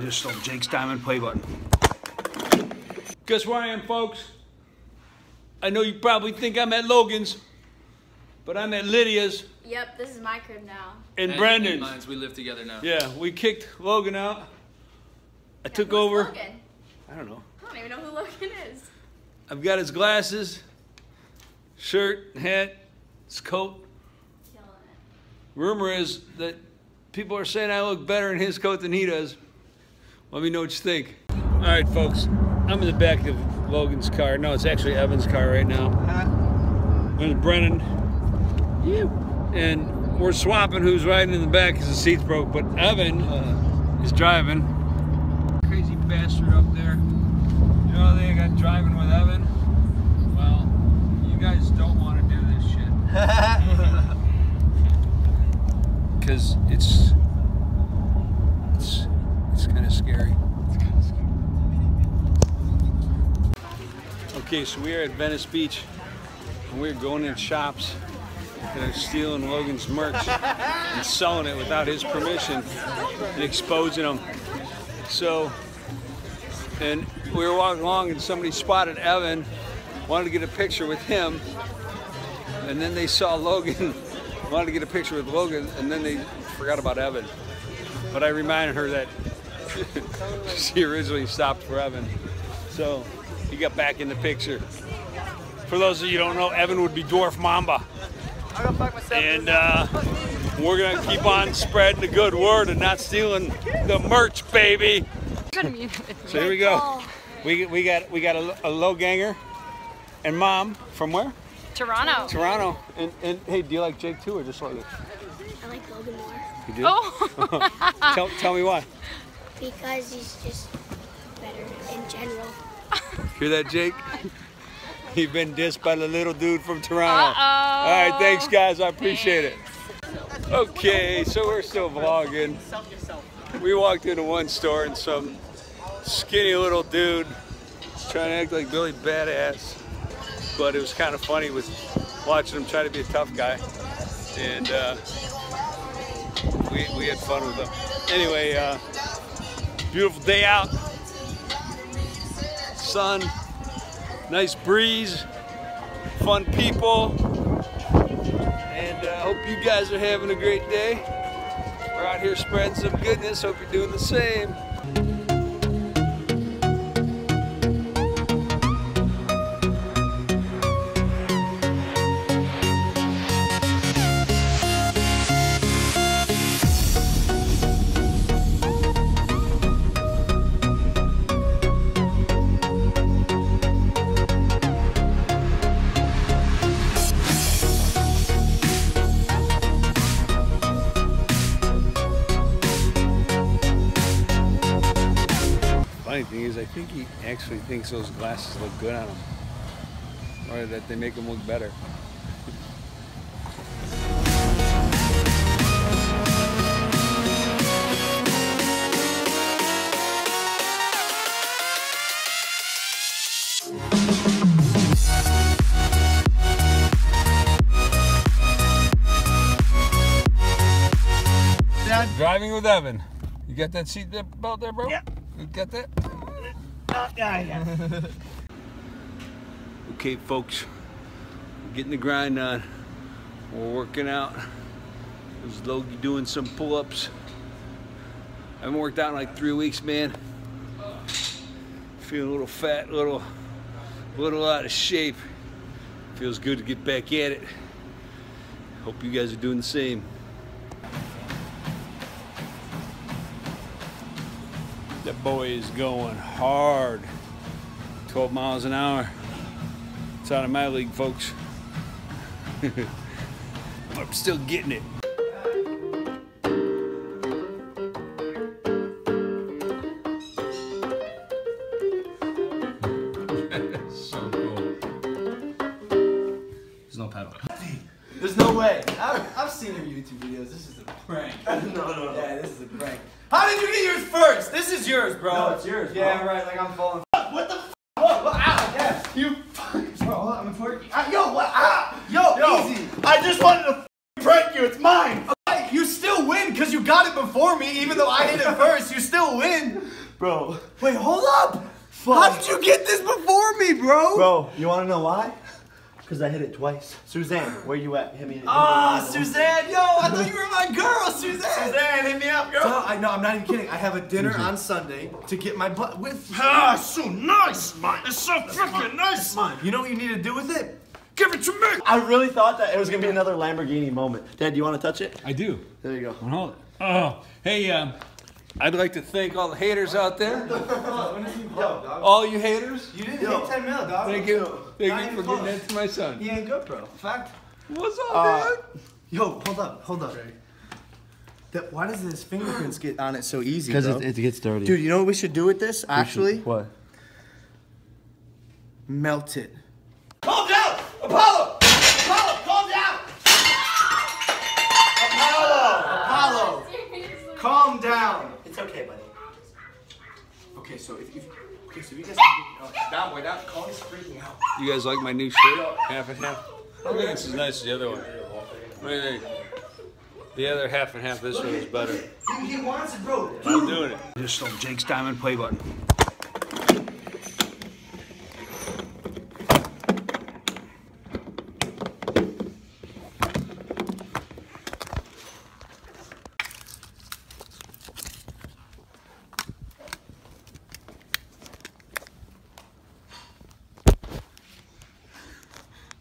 Just on Jake's diamond play button. Guess where I am, folks? I know you probably think I'm at Logan's, but I'm at Lydia's. Yep, this is my crib now. And Brendan's. Mine's. We live together now. Yeah, we kicked Logan out. I took who's over. Logan? I don't know. I don't even know who Logan is. I've got his glasses, shirt, hat, his coat. Killing it. Rumor is that people are saying I look better in his coat than he does. Let me know what you think. All right, folks. I'm in the back of Logan's car. No, it's actually Evan's car right now. There's Brennan. And we're swapping who's riding in the back because the seat's broke. But Evan is driving. Crazy bastard up there. You know they got driving with Evan? Well, you guys don't want to do this shit. Because it's kind of scary. Okay, so we are at Venice Beach, and we're going in shops that are stealing Logan's merch and selling it without his permission and exposing them. So, and we were walking along and somebody spotted Evan, wanted to get a picture with him, and then they saw Logan, wanted to get a picture with Logan, and then they forgot about Evan. But I reminded her that she originally stopped for Evan. So he got back in the picture. For those of you who don't know, Evan would be Dwarf Mamba. And we're gonna keep on spreading the good word and not stealing the merch, baby. So here we go. We got a low ganger and Mom from where? Toronto. Toronto. And hey, do you like Jake too or just Logan? I like Logan more. You do? Oh. tell me why. Because he's just better in general. Hear that, Jake? He's been dissed by the little dude from Toronto. Uh-oh. All right, thanks, guys. I appreciate it. Okay, so we're still vlogging. We walked into one store and some skinny little dude was trying to act like Billy Badass. But it was kind of funny with watching him try to be a tough guy. And we had fun with him. Anyway, beautiful day out. Sun, nice breeze, fun people, and I hope you guys are having a great day. We're out here spreading some goodness. Hope you're doing the same. Funny thing is, I think he actually thinks those glasses look good on him, or that they make him look better. Dad, driving with Evan. You got that seat belt there, bro? Yeah. You got that? Yeah. Okay, folks, we're getting the grind on. We're working out. There's Logie doing some pull-ups. I haven't worked out in like 3 weeks, man. Feeling a little fat, a little out of shape. Feels good to get back at it. Hope you guys are doing the same. That boy is going hard. 12 miles an hour. It's out of my league, folks. But I'm still getting it. So cool. There's no pedal. There's no way. I've seen your YouTube videos. This is a prank. No. Yeah, this is a prank. How did you get yours first? This is yours, bro. No, it's yours, bro. Yeah, right. Like I'm falling. What the f? Whoa, ow, yeah. You. Bro, hold on, I'm twerking. Yo, what? Ah, yo, easy. I just wanted to prank you. It's mine. Okay, you still win, because you got it before me, even though I hit it first, you still win. Bro. Wait, hold up. How did you get this before me, bro? Bro, you want to know why? Because I hit it twice. Suzanne, where you at? Hit me. Ah, Suzanne, yo, I thought you were my girl, Suzanne. Suzanne, hit me up, girl. So, no, I'm not even kidding. I have a dinner on Sunday to get my butt with. Ah, so nice, man. It's so freaking nice, man. You know what you need to do with it? Give it to me. I really thought that it was gonna be another Lamborghini moment. Dad, do you want to touch it? I do. There you go. Hold it. Oh, hey, I'd like to thank all the haters out there. All you haters. You didn't hit 10 mil, dog. Thank you. Thank Not you even for close. getting that to my son. He ain't good, bro. Fact. What's up, dude? Yo, hold up. Why does this fingerprints get on it so easy, Because bro? it gets dirty. Dude, you know what we should do with this, actually? What? Melt it. Calm down! Apollo! Apollo, calm down! Apollo, calm down. It's okay, buddy. Okay, so if you guys can get down, boy, down. Colin's freaking out. You guys like my new shirt? Half and half? I think it's as nice as the other one. What do you think? The other half and half, this one is better. He wants it, bro. I'm doing it. Just stole Jake's diamond play button.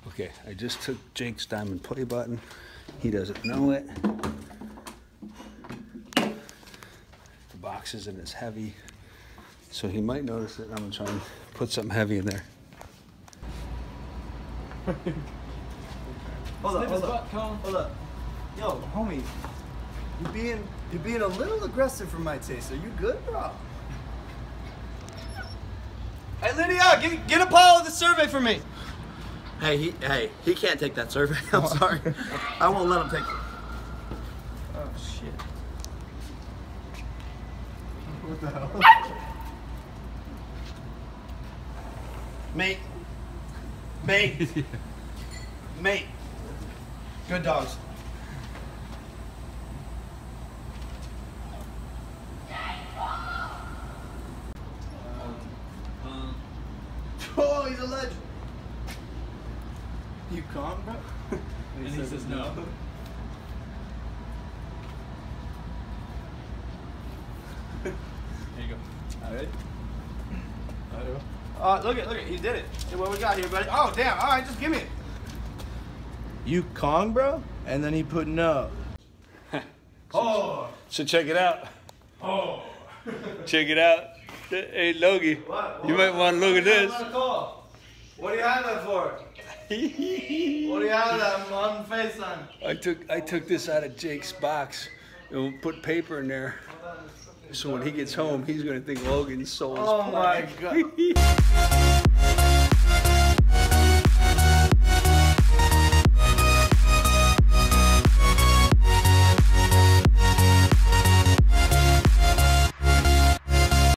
Okay, I just took Jake's diamond play button. He doesn't know it. The box isn't as heavy, so he might notice it. I'm gonna try and put something heavy in there. Hold up. Yo, homie, you're being a little aggressive for my taste. Are you good, bro? Hey, Lydia, get Apollo the survey for me. Hey, he can't take that survey. I'm sorry. I won't let him take it. Oh shit. What the hell? Mate. Good dogs. Oh, he's a legend. You calm, bro? And he says no. There you go. All right. Look at, he did it. Hey, what we got here, buddy? Oh, damn. All right, just give me it. You Kong, bro? And then he put no. So check it out. Oh. Check it out. Hey, Logie, you might want to look at this. What do you have that for? What do you have that on face on? I took this out of Jake's box and put paper in there. So when he gets home, he's gonna think Logan sold his Oh my plaque. god.